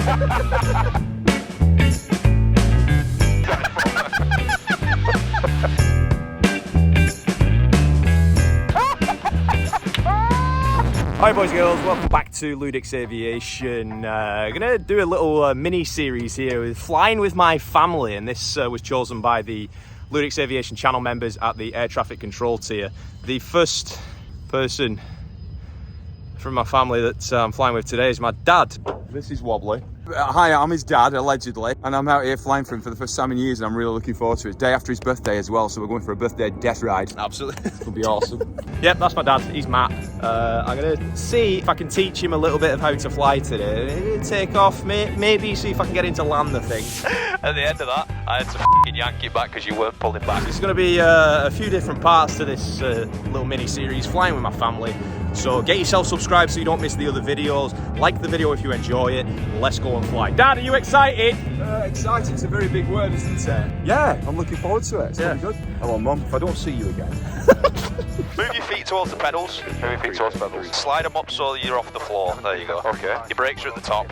Hi boys and girls, welcome back to LewDix Aviation. Gonna do a little mini series here with flying with my family, and this was chosen by the LewDix Aviation channel members at the air traffic control tier. The first person from my family that I'm flying with today is my dad. This is Wobbly. Hi, I'm his dad, allegedly, and I'm out here flying for him for the first time in years, and I'm really looking forward to it. Day after his birthday as well, so we're going for a birthday death ride. Absolutely. It'll be awesome. Yep, that's my dad. He's Matt. I'm gonna see if I can teach him a little bit of how to fly today. Take off, maybe see if I can get him to land the thing. At the end of that, I had to f***ing yank it back because you weren't pulling back. There's gonna be a few different parts to this little mini series, flying with my family. So get yourself subscribed so you don't miss the other videos. Like the video if you enjoy it. Let's go and fly. Dad, are you excited? Excited, a very big word, isn't it? Yeah, I'm looking forward to it. It's gonna be good. Hello, Mum. If I don't see you again. Move your feet towards the pedals. Move your feet towards the pedals. Slide them up so you're off the floor. There you go. Okay. Your brakes are at the top.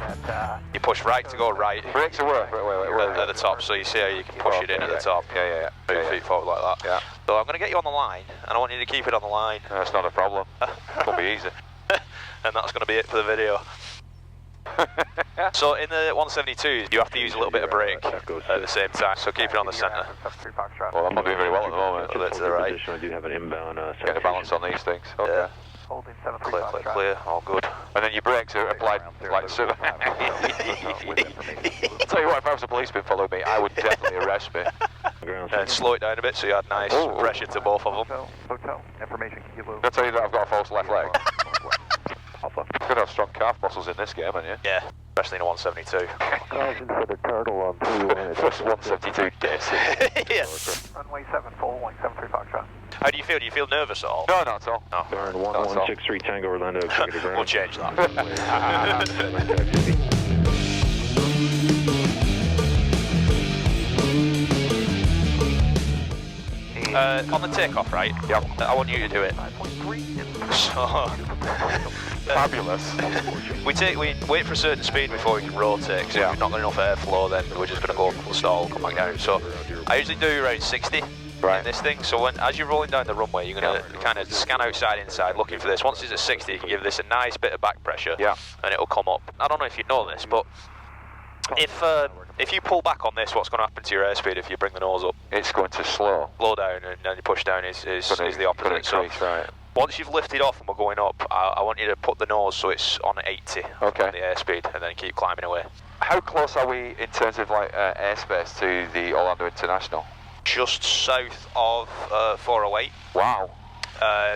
You push right to go right. Brakes are where? At the top, so you see how you can push it in at the top. Yeah. Move your feet forward like that. Yeah. So I'm going to get you on the line, and I want you to keep it on the line. That's not a problem. It'll be easy. And that's going to be it for the video. So in the 172s, you have to use a little bit of brake at the same time, so keep it on the centre. Well, I'm not doing very well at the moment, but to the right. I do have an inbound. Get the balance on these things. Okay. Yeah. Clear, all good. And then your brakes are applied like so. I'll tell you what, if I was a policeman following me, I would definitely arrest me. And slow it down a bit so you had nice pressure to both of them. Hotel, information kilo. I'll tell you that I've got a false left leg. You're going to have strong calf muscles in this game, aren't you? Yeah, especially in a 172. For the turtle on 2. First 172 days. Yeah. Runway 74, 173 Foxtrot. How do you feel? Do you feel nervous at all? No, not at all. No. Burn 1163 Tango Orlando. We'll change that. On the takeoff, right? Yep. I want you to do it. So, fabulous. we wait for a certain speed before we can rotate, because if we've not got enough airflow, then we're just going to go full stall, come back down. So I usually do around 60 in this thing. So as you're rolling down the runway, you're going to kind of scan outside, inside, looking for this. Once it's at 60, you can give this a nice bit of back pressure, and it'll come up. I don't know if you know this, but if you pull back on this, what's going to happen to your airspeed if you bring the nose up? It's going to slow down, and then you push down is the opposite. So once you've lifted off and we're going up, I want you to put the nose so it's on 80 on the airspeed, and then keep climbing away. How close are we in terms of like airspace to the Orlando International? Just south of 408. Wow.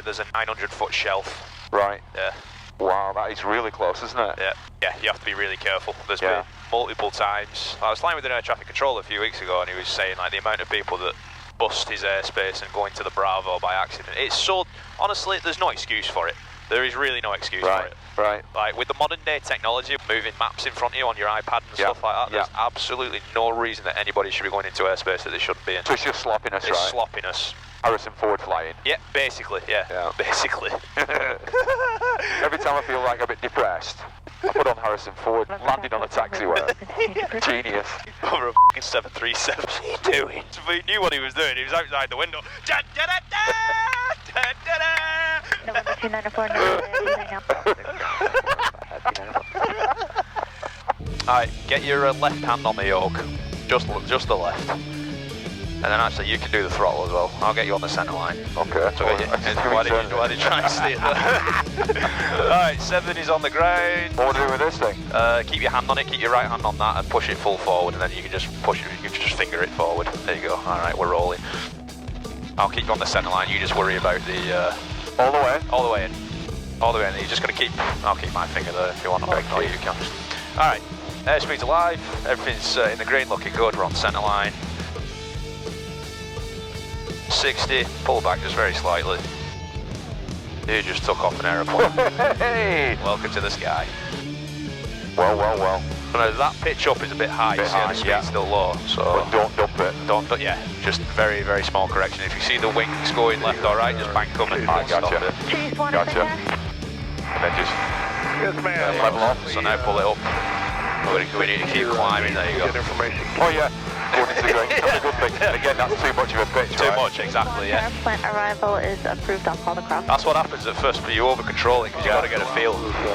There's a 900-foot shelf. Right. Yeah. Wow, that is really close, isn't it? Yeah, you have to be really careful. There's been multiple times. I was flying with an air traffic controller a few weeks ago, and he was saying like the amount of people that bust his airspace and go into the Bravo by accident. It's so, honestly, there's no excuse for it. There is really no excuse for it. Right. Like with the modern day technology, moving maps in front of you on your iPad and stuff like that, there's absolutely no reason that anybody should be going into airspace that they shouldn't be in. So it's just sloppiness, It's sloppiness. Harrison Ford flying. Yeah, basically, basically. Every time I feel like a bit depressed, I put on Harrison Ford, landing on a taxiway. Genius. Over a f***ing 737. What's he doing? He knew what he was doing. He was outside the window. November 294, Alright, get your left hand on the yoke. Just the left. And then actually you can do the throttle as well. I'll get you on the centre line. Okay. So why did you try and steer that? Alright, 7 is on the ground. What do we do with this thing? Keep your hand on it, keep your right hand on that and push it full forward, and then you can just push it, you can just finger it forward. There you go. Alright, we're rolling. I'll keep you on the centre line, you just worry about the... All the way? All the way in. All the way in. You're just going to keep... I'll keep my finger there if you want to ignore you can. Alright, airspeed's alive, everything's in the green, looking good, we're on centre line. 60, pull back just very slightly. You just took off an aeroplane. Hey! Welcome to the sky. Well. But that pitch up is a bit high, so the speed's still low, so... But don't dump it. Yeah, just very, very small correction. If you see the wings going left or right, just bank them and stop it. Gotcha. And then just level off, so now pull it up. We need to keep climbing, there you go. Get information. Oh yeah, according to the grain. That's a good thing. And again, that's too much of a pitch, Too right? much, exactly, yeah. Plant arrival is approved on call the cross. That's what happens at first, but you over-control it because you've got to get a feel.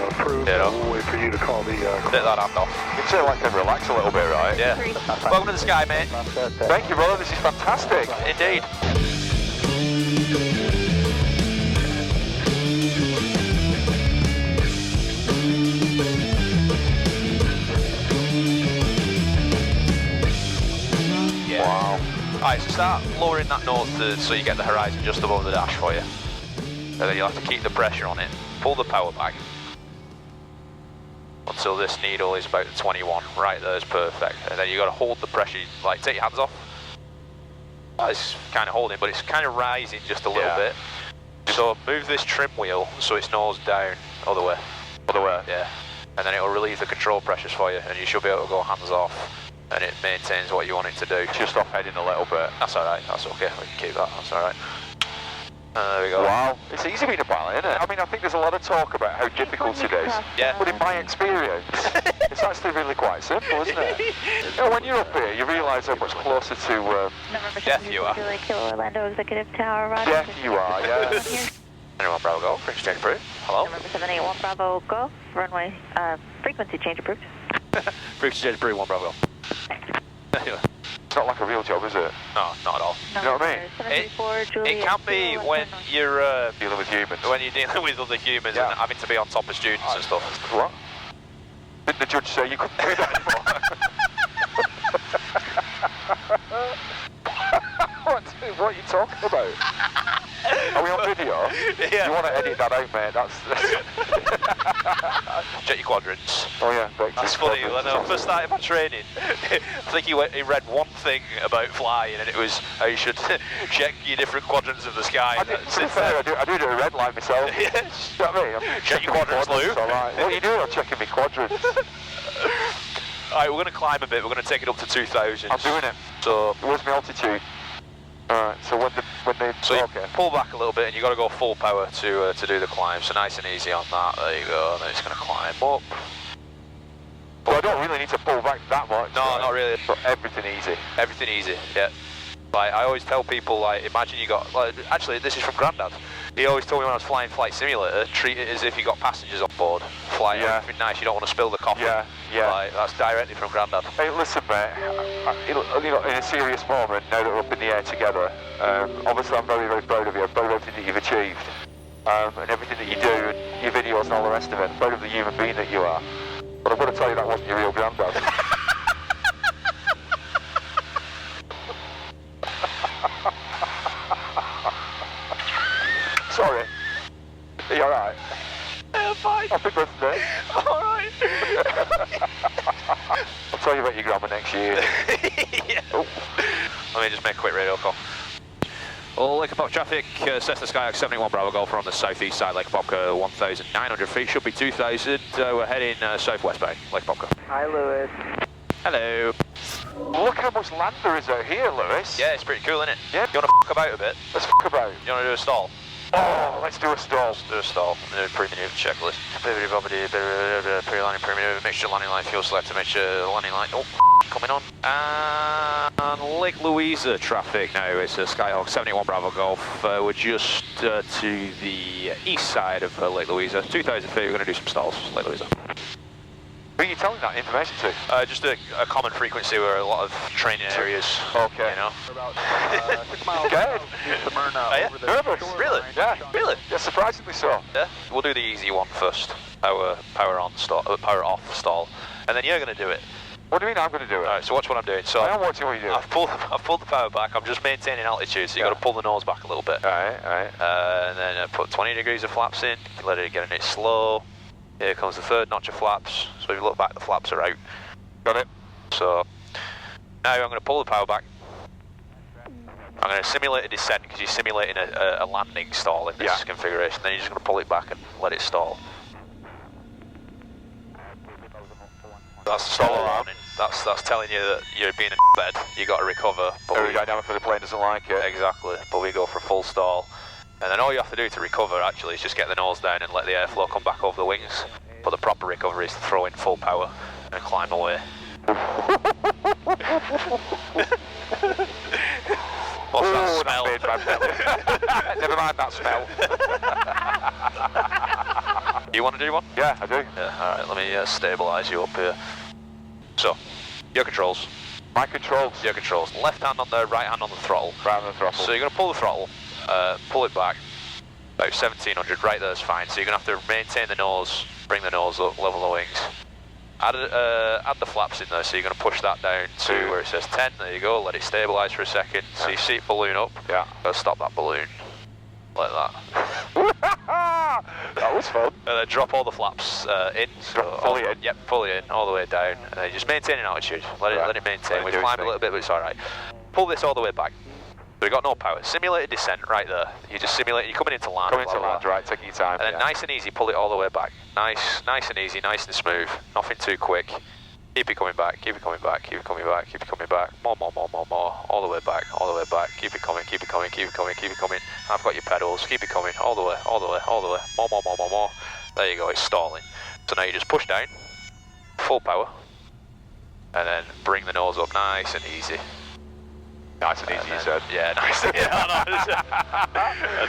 Approved. You know. We'll wait for you to call the... Take that hand off. You feel like can relax a little bit, right? Yeah. Welcome to the sky, mate. Thank you, brother. This is fantastic. Indeed. Yeah. Wow. Alright, so start lowering that nose so you get the horizon just above the dash for you. And then you'll have to keep the pressure on it. Pull the power back until this needle is about 21. Right there is perfect. And then you've got to hold the pressure, like take your hands off. Well, it's kind of holding, but it's kind of rising just a little bit. So move this trim wheel so it's nose down, other way. Other way? Yeah. And then it will relieve the control pressures for you and you should be able to go hands off. And it maintains what you want it to do. Just off heading a little bit. That's alright, that's okay, we can keep that, that's alright. There we go. Wow. It's easy being a pilot, isn't it? I mean, I think there's a lot of talk about how difficult it is. Yeah. But in my experience, it's actually really quite simple, isn't it? You know, when you're up here, you realise how much closer to Death you are. Kilo Orlando Executive Tower, Roger. death you are, yeah. Anyone, Bravo, go. Bring straight approved. Hello? November 781 Bravo, go. Runway, frequency change approved. Bring straight approved, 1 Bravo, go. Anyway. It's not like a real job, is it? No, not at all. You know what I mean? It can be when you're Dealing with humans. when you're dealing with other humans and having to be on top of students and stuff. What? Didn't the judge say you couldn't do that anymore? What are you talking about? Are we on video? Yeah. You want to edit that out, mate? That's Check your quadrants. oh yeah. That's funny. When I first started my training, I think he read one thing about flying, and it was how you should check your different quadrants of the sky. To be fair, I do it at a red light myself. Yes. You know what I mean? I'm Check your checking my quadrants, Lou. all right. What are you doing? I'm checking my quadrants. Alright, we're going to climb a bit. We're going to take it up to 2,000. I'm doing it. So, Where's my altitude? Alright, so when they so you okay. pull back a little bit, and you've got to go full power to do the climb. So nice and easy on that. There you go. And then it's going to climb up. Well, I don't really need to pull back that much. No, right? not really. So everything easy. Everything easy, yeah. Like, I always tell people, like, imagine you got, like, actually, this is from Grandad. He always told me when I was flying Flight Simulator, treat it as if you got passengers on board. Fly everything nice, you don't want to spill the coffee. Yeah, yeah. Like, that's directly from Grandad. Hey, listen, mate. You know, in a serious moment, now that we're up in the air together, obviously I'm very, very proud of you. I'm proud of everything that you've achieved, and everything that you do, and your videos and all the rest of it. I'm proud of the human being that you are. But I've got to tell you, that wasn't your real granddad. Sorry. Are you alright? Yeah, fine. Happy birthday. Alright. I'll tell you about your grandma next year. Yeah. Oh. Let me just make a quick radio call. All Lake Apopka traffic, Cessna Skyhawk 71 Bravo Golf, we're on the southeast side, Lake Apopka 1,900 feet, should be 2,000, we're heading southwest bay, Lake Apopka. Hi, Lewis. Hello. Look how much land there is out here, Lewis. Yeah, it's pretty cool, isn't it? Yeah. You want to f*** about a bit? Let's fuck about. You want to do a stall? Oh, let's do a stall. Do a stall, pre-maneuver checklist. Pre-landing, pre-maneuver, mixture landing line, fuel selector, mixture landing line, oh, coming on. And Lake Louisa traffic now, it's a Skyhawk 71 Bravo Golf. We're just to the east side of Lake Louisa, 2,000 feet, we're going to do some stalls, Lake Louisa. Who are you telling that information to? Just a common frequency where a lot of training areas, Okay. you know. About 6 miles Good. Smyrna, yeah? over the Nervous? shore Really? line. Yeah. Really? Yeah, surprisingly so. Yeah. We'll do the easy one first. Power on stall, power off stall, and then you're going to do it. What do you mean I'm going to do it? Alright, so watch what I'm doing. So I am watching what you do. I've pulled the power back. I'm just maintaining altitude, so you got to pull the nose back a little bit. Alright. And then put 20 degrees of flaps in. Let it get in it slow. Here comes the third notch of flaps. So if you look back, the flaps are out. Got it. So now I'm going to pull the power back. I'm going to simulate a descent because you're simulating a landing stall in this configuration. Then you're just going to pull it back and let it stall. That's the stall warning. That's telling you that you're being in bed. You got to recover. Aerodynamic for the plane doesn't like it. Exactly. But we go for full stall. And then all you have to do to recover actually is just get the nose down and let the airflow come back over the wings. But the proper recovery is to throw in full power and climb away. What's that smell? That made my belly. Never mind that smell. You want to do one? Yeah, I do. Yeah, alright, let me stabilise you up here. So, your controls. My controls. Your controls. Left hand on the right hand on the throttle. Right on the throttle. So you're going to pull the throttle, pull it back, about 1700, right there's fine. So you're going to have to maintain the nose, bring the nose up, level the wings. Add the flaps in there, so you're going to push that down to where it says 10, there you go, let it stabilise for a second. So you see it balloon up, go stop that balloon, like that. That was fun. And then drop all the flaps in. Fully in? Yep, fully in, all the way down. And then just maintain an altitude, let it maintain. We climb a little bit, but it's alright. Pull this all the way back. So we've got no power. Simulated descent right there. You just simulate, you're coming into land. Coming into land, right, taking your time. And then nice and easy, pull it all the way back. Nice and easy, nice and smooth. Nothing too quick. Keep it coming back, keep it coming back, keep it coming back, keep it coming back. More. All the way back, all the way back. Keep it coming, keep it coming, keep it coming, keep it coming. I've got your pedals. Keep it coming, all the way, all the way, all the way. More. There you go, it's stalling. So now you just push down, full power, and then bring the nose up nice and easy. Nice and easy, you said. Yeah, nice. And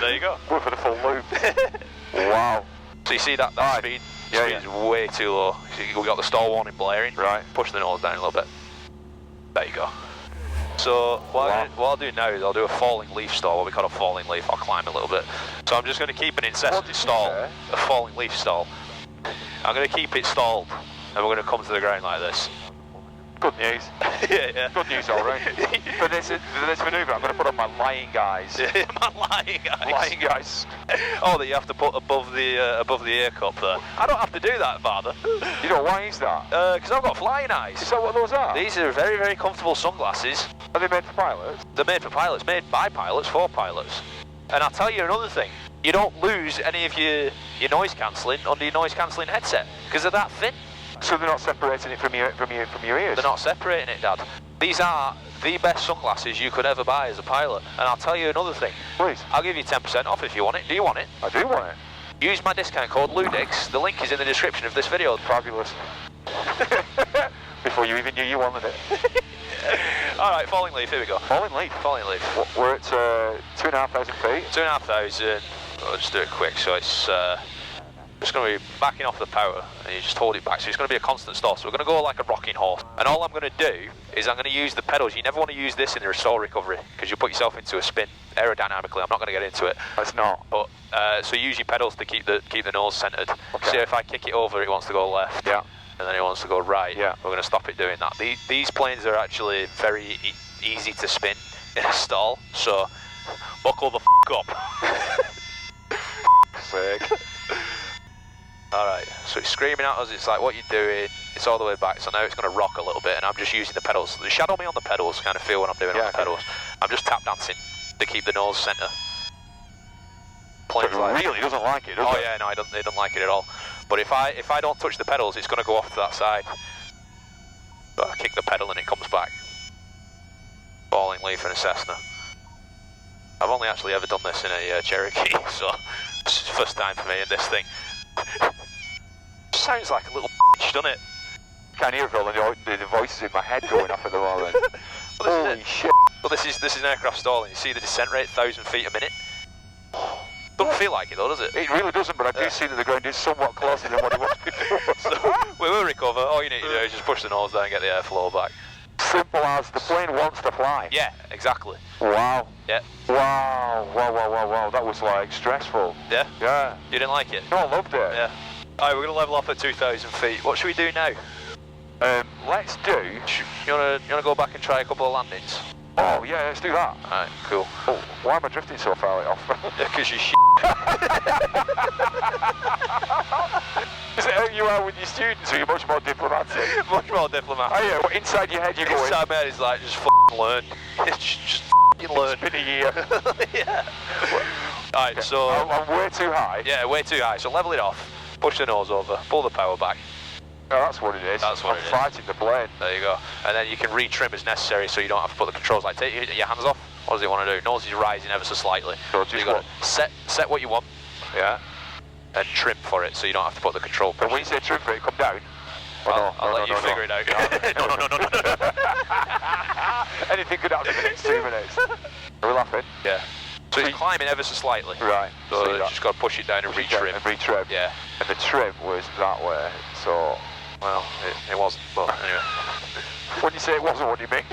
there you go. Go for the full loop. Wow. So you see that speed? Yeah, Speed is way too low. So we got the stall warning blaring. Right. Push the nose down a little bit. There you go. So what I'll do now is I'll do a falling leaf stall, what we call a falling leaf. I'll climb a little bit. So I'm just going to keep an incessant stall, a falling leaf stall. I'm going to keep it stalled, and we're going to come to the ground like this. Good news. Yeah. Good news, all right. For this manoeuvre, I'm going to put on my lying eyes. My lying eyes. Lying eyes. Oh, that you have to put above the ear cup there. I don't have to do that, father. You know, why is that? Because I've got flying eyes. Is that what those are? These are very, very comfortable sunglasses. Are they made for pilots? They're made for pilots, made by pilots for pilots. And I'll tell you another thing. You don't lose any of your noise cancelling under your noise cancelling headset because they're that thin. So they're not separating it from your ears? They're not separating it, Dad. These are the best sunglasses you could ever buy as a pilot. And I'll tell you another thing. Please. I'll give you 10% off if you want it. Do you want it? I do want it. Use my discount code LewDix. The link is in the description of this video. Fabulous. Before you even knew you wanted it. Alright, falling leaf, here we go. Falling leaf? Falling leaf. We're at 2,500 feet? 2,500. I'll just do it quick. So it's just going to be backing off the power, and you just hold it back. So it's going to be a constant stall. So we're going to go like a rocking horse. And all I'm going to do is I'm going to use the pedals. You never want to use this in the stall recovery because you put yourself into a spin aerodynamically. I'm not going to get into it. It's not. But so use your pedals to keep the nose centered. Okay. See if I kick it over, it wants to go left. Yeah. And then it wants to go right. Yeah. We're going to stop it doing that. These planes are actually very easy to spin in a stall. So buckle the up. Sick. Alright, so it's screaming at us, it's like, what you doing? It's all the way back, so now it's going to rock a little bit, and I'm just using the pedals. Shadow me on the pedals, kind of feel what I'm doing on the pedals. I'm just tap dancing to keep the nose centre. But it really doesn't like it, does it? Oh yeah, no, it doesn't like it at all. But if I don't touch the pedals, it's going to go off to that side. But I kick the pedal and it comes back. Falling leaf in a Cessna. I've only actually ever done this in a Cherokee, so it's the first time for me in this thing. Sounds like a little bitch, doesn't it? Can't hear it, Phil, and the voices in my head going off at the moment. Well, Holy shit. Well, this is an aircraft stalling. You see the descent rate, 1,000 feet a minute? Doesn't feel like it though, does it? It really doesn't, but I do see that the ground is somewhat closer than what it was before. So we will recover. All you need to do is just push the nose down and get the airflow back. Simple as the plane wants to fly. Yeah, exactly. Wow. Yeah. Wow. That was like stressful. Yeah? Yeah. You didn't like it? No, I loved it. Yeah. Alright, we're going to level off at 2,000 feet. What should we do now? Let's do... You wanna go back and try a couple of landings? Oh, yeah, let's do that. Alright, cool. Oh, why am I drifting so far off? Because you're Is it how you are with your students, or you're much more diplomatic? much more diplomatic. Oh yeah, well, inside your head you're going... Inside my head is like, just f***ing learn. just f***ing learn. It's been a year. Yeah. Alright, okay. so... I'm way too high. Yeah, way too high. So level it off, push the nose over, pull the power back. Oh, that's what it is. That's what I'm fighting the plane. There you go. And then you can retrim as necessary so you don't have to put the controls, like take your hands off. What does it want to do? Nose is rising ever so slightly. So you've got to set what you want. Yeah. And trim for it so you don't have to put the control But when push. you say trim for it, come down? I'll let you figure it out. No. Anything could happen in the next 2 minutes. Are we laughing? Yeah. So it's climbing ever so slightly. Right. So you just got to push it down and retrim. And retrim. Yeah. And the trim was that way, so... Well, it wasn't, but anyway. When you say it wasn't, what do you mean?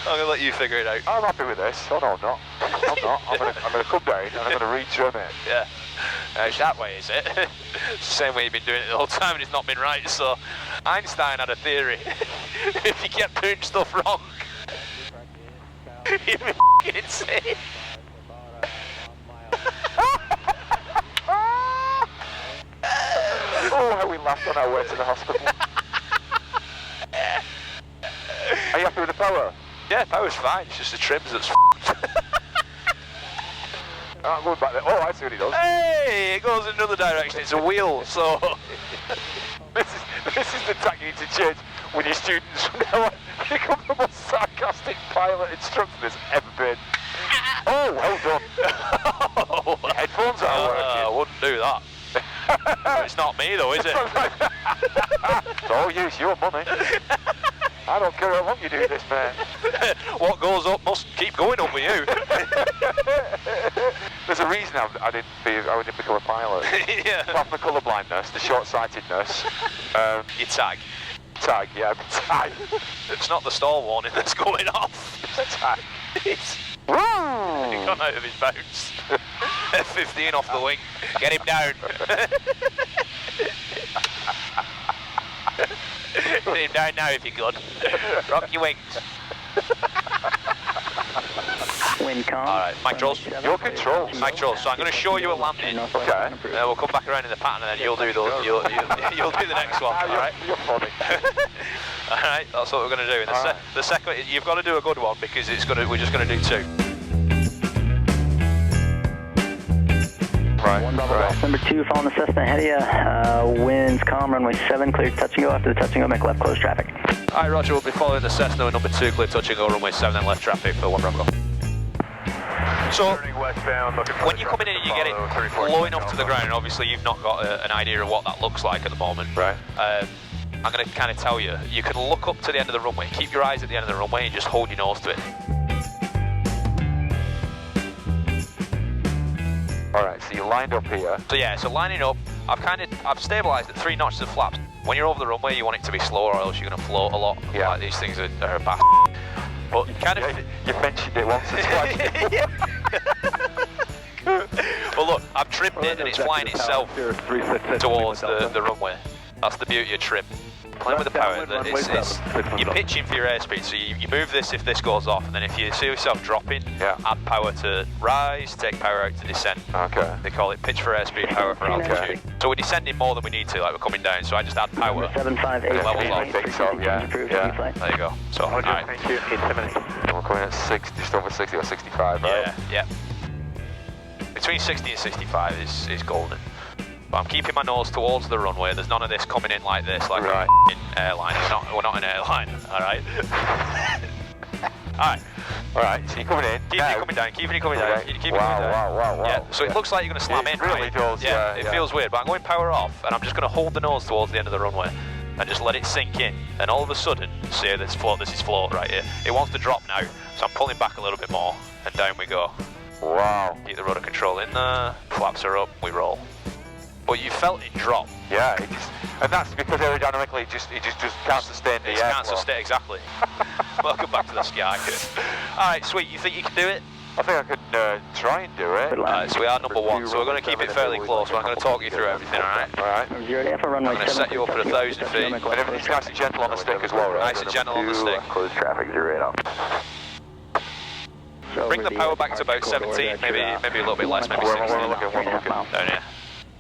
I'm going to let you figure it out. I'm happy with this. Oh no, I'm not. I'm not. I'm going to come down and I'm going to retrim it. Yeah. It's that way, is it? It's the same way you've been doing it the whole time and it's not been right. So Einstein had a theory. If you kept doing stuff wrong, you'd be f***ing insane. Oh, how we laughed on our way to the hospital. Are you happy with the power? Yeah, power's fine. It's just the trims that's I'm going back there. Oh, I see what he does. Hey, it goes in another direction. It's a wheel, so... This is the tack you need to change when your students from now on become the most sarcastic pilot instructor there's ever been. Oh, well done. Your headphones are working. I wouldn't do that. It's not me though, is it? Oh, use your money. I don't care how long you do this, man. What goes up must keep going up with you. There's a reason I didn't become a pilot. Yeah. Apart from the colour blindness, the short-sightedness. Your tag. Tag, yeah, tag. It's not the stall warning that's going off. Tag. It's Woo! gone out of his bounds. F-15 off the wing. Get him down. Get him down now if you could. Rock your wings. Alright, Mike Trolls. Your controls. Mike Trolls, so I'm going to show you a landing. Okay. We'll come back around in the pattern and then you'll do the next one, alright? You're funny. Alright, that's what we're going to do. The second, you've got to do a good one because we're just going to do two. Right. Number 2, following the Cessna ahead of you. Winds calm, runway 7, clear touch and go. After the touch and go, make left, close traffic. Alright, Roger, we'll be following the Cessna with number 2, clear touch and go, runway 7, then left traffic for 1 Bravo. So, when you're coming in and you get it low enough to the ground, and obviously you've not got an idea of what that looks like at the moment. Right. I'm going to kind of tell you, you can look up to the end of the runway, keep your eyes at the end of the runway and just hold your nose to it. Alright, so you lined up here. So yeah, so lining up, I've stabilised at 3 notches of flaps. When you're over the runway, you want it to be slower or else you're going to float a lot. Yeah. Like these things are a bath. But kind of... You mentioned it once or twice. Well look, I've trimmed it and it's flying itself towards the runway. That's the beauty of trim. Playing with the power, you're pitching for your airspeed, so you move this if this goes off, and then if you see yourself dropping, add power to rise, take power out to descend. Okay. They call it pitch for airspeed, power for altitude. So we're descending more than we need to, like we're coming down, so I just add power. 758. Levels I think so, yeah. There you go. So, alright. Thank you. We're coming at 60, just over 60 or 65, right? Yeah. Between 60 and 65 is golden. But I'm keeping my nose towards the runway. There's none of this coming in like this, like an airline. We're not an airline, alright? Alright, so you're coming in. Keeping it coming down, keeping it coming down. Wow. Yeah, so it looks like you're going to slam in, It really does, yeah. It feels weird, but I'm going power off, and I'm just going to hold the nose towards the end of the runway, and just let it sink in. And all of a sudden, see this is float right here. It wants to drop now, so I'm pulling back a little bit more, and down we go. Wow. Keep the rudder control in there, flaps are up, we roll. But you felt it drop. Yeah, and that's because aerodynamically it just can't sustain the air. Can't sustain, exactly. Welcome back to the sky. Alright, sweet, you think you can do it? I think I could try and do it. Alright, so we are number 1, so we're going to keep it fairly close, but I'm going to talk you through everything, alright? Alright. I'm going to set you up at 1,000 feet. And everything's nice and gentle on the stick as well, right? Nice and gentle on the stick. Close traffic, 08 off. Bring the power back to about 17, maybe a little bit less, maybe 16. Down here.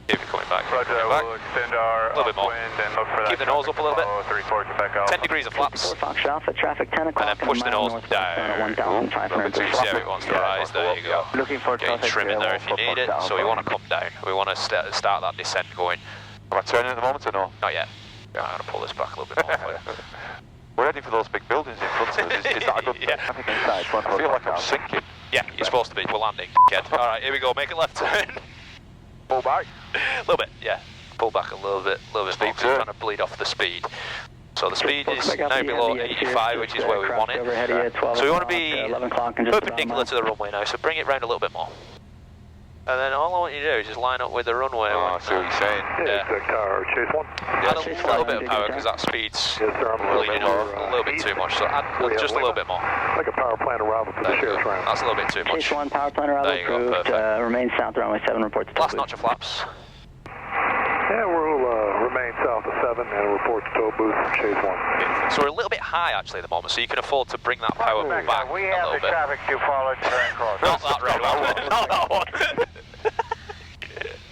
Keep it coming back. Roger, we'll extend our a little bit more. and look for that. Keep the nose up a little bit. 34, get back out. 10 degrees of flaps. Fox Alpha, traffic 10 o'clock. And then push the nose down. See how it wants to rise. There you go. Looking for Getting trim in there if you need it. So we want to come down. We want to start that descent going. Am I turning at the moment or no? Not yet. I'm going to pull this back a little bit more for you. We're heading for those big buildings in front of us. Is that a good thing? Yeah. I feel like I'm sinking. Yeah, you're supposed to be. We're landing, kid. Alright, here we go. Make a left turn. Pull back. A little bit, yeah. pull back a little bit more, trying to bleed off the speed. So the speed is now below 85, which is where we want it. So we want to be perpendicular to the runway now, so bring it round a little bit more. And then all I want you to do is just line up with the runway. Oh, I see what you're saying. Yeah. Chase 1. Add a little bit of power because that speed's bleeding off a little bit too much. So add just a little bit more. Like a power plant arrival to the sheriff's round. That's a little bit too much. Chase 1, power plant arrival There you go, approved. perfect. Remain south, runway 7, report to Last tow notch of flaps. Yeah, we'll remain south of 7 and report to tow booth from Chase 1. So we're a little bit high actually at the moment, so you can afford to bring that power back We a have little the bit. traffic to follow turn cross. Not that red one. Not that one.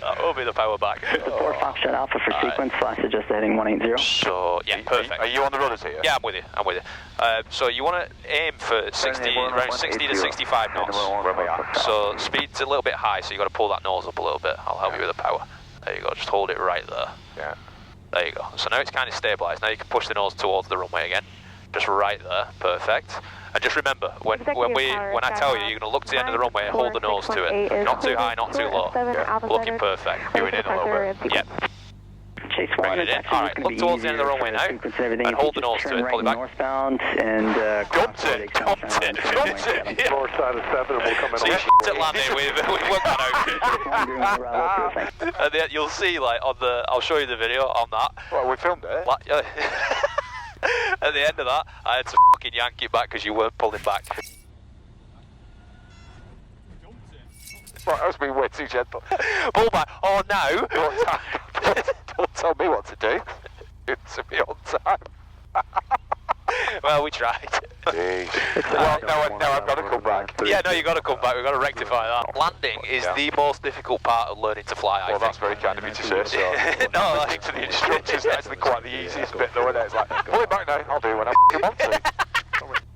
That will be the power back. Support Foxtrot Alpha for sequence, flash adjusted heading 180. So, yeah, perfect. Are you on the rudders here? Yeah, I'm with you. So you want to aim for around 60 to 65 knots. So speed's a little bit high, so you got to pull that nose up a little bit. I'll help you with the power. There you go, just hold it right there. Yeah. There you go. So now it's kind of stabilised. Now you can push the nose towards the runway again. Just right there, perfect. And just remember, when I tell you, you're going to look to the end of the runway and hold the nose to it. Not too high, not too low. Yeah. Looking perfect. Doing it a little bit. Yep. Chase 1, Bring it in. Alright, look towards the end of the runway now. And hold the nose to it, pull it back. Northbound and Dumped it. Yeah. North side of 7 and we'll come in. So you at landing, we've worked that out. And you'll see, like, on the, I'll show you the video on that. Well, we filmed it. At the end of that, I had to fucking yank it back because you weren't pulling back. Right, I was being way too gentle. Pull back. Oh, no. Don't tell me what to do. It's to be on time. Well, we tried. Well, now I've got to come back. Yeah, no, you got to come back. We've got to rectify that. Landing is the most difficult part of learning to fly. Well, that's very kind of you to say so. No, I think for the instructors, that's actually quite the easiest bit, though, isn't it? It's like, pull it back now. I'll do it when I want to.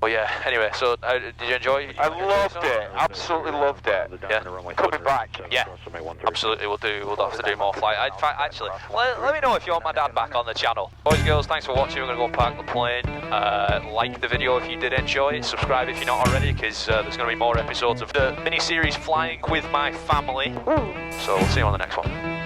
Well, yeah. Anyway, so did you enjoy it? I loved it. Absolutely loved it. Yeah. Coming back. Yeah. Absolutely. We'll have to do more flight. Actually, let me know if you want my dad back on the channel. Boys and girls, thanks for watching. We're going to go park the plane. Like the video if you did enjoy it. Subscribe if you're not already, because there's going to be more episodes of the mini-series Flying with My Family. So we'll see you on the next one.